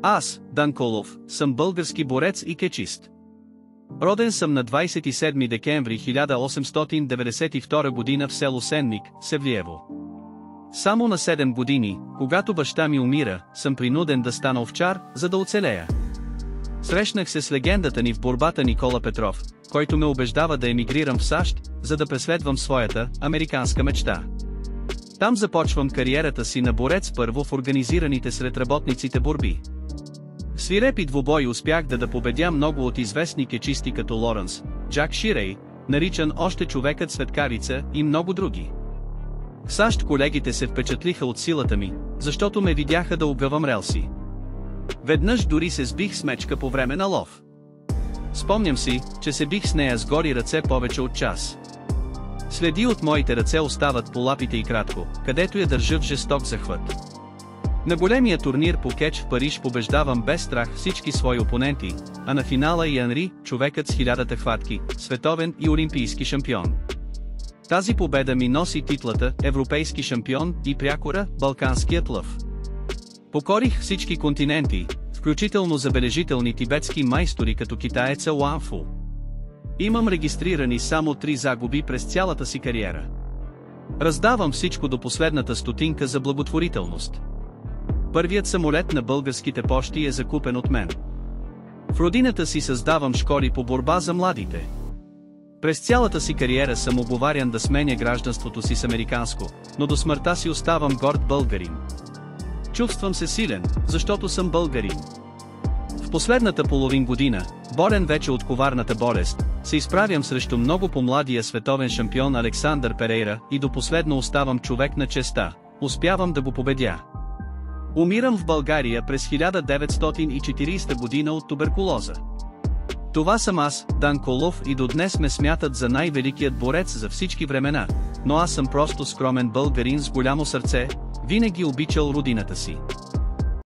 Аз, Дан Колов, съм български борец и кечист. Роден съм на 27 декември 1892 година в село Сенник, Севлиево. Само на 7 години, когато баща ми умира, съм принуден да стана овчар, за да оцелея. Срещнах се с легендата ни в борбата Никола Петров, който ме убеждава да емигрирам в САЩ, за да преследвам своята американска мечта. Там започвам кариерата си на борец първо в организираните сред работниците борби. В свирепи двубой успях да победя много от известни кечисти като Лоренс, Джак Ширей, наричан още човекът светкавица и много други. В САЩ колегите се впечатлиха от силата ми, защото ме видяха да обгъвам релси. Веднъж дори се сбих с мечка по време на лов. Спомням си, че се бих с нея с гори ръце повече от час. Следи от моите ръце остават по лапите и кратко, където я държа в жесток захват. На големия турнир по кетч в Париж побеждавам без страх всички свои опоненти, а на финала и Анри, човекът с 1000 хватки, световен и олимпийски шампион. Тази победа ми носи титлата европейски шампион и прякора балканският лъв. Покорих всички континенти, включително забележителни тибетски майстори като китаеца Уан Фу. Имам регистрирани само 3 загуби през цялата си кариера. Раздавам всичко до последната стотинка за благотворителност. Първият самолет на българските пощи е закупен от мен. В родината си създавам школи по борба за младите. През цялата си кариера съм уговарян да сменя гражданството си с американско, но до смъртта си оставам горд българин. Чувствам се силен, защото съм българин. В последната половин година, болен вече от коварната болест, се изправям срещу много по-младия световен шампион Александър Перейра и до последно оставам човек на честа, успявам да го победя. Умирам в България през 1940 година от туберкулоза. Това съм аз, Дан Колов, и до днес ме смятат за най-великият борец за всички времена, но аз съм просто скромен българин с голямо сърце, винаги обичал родината си.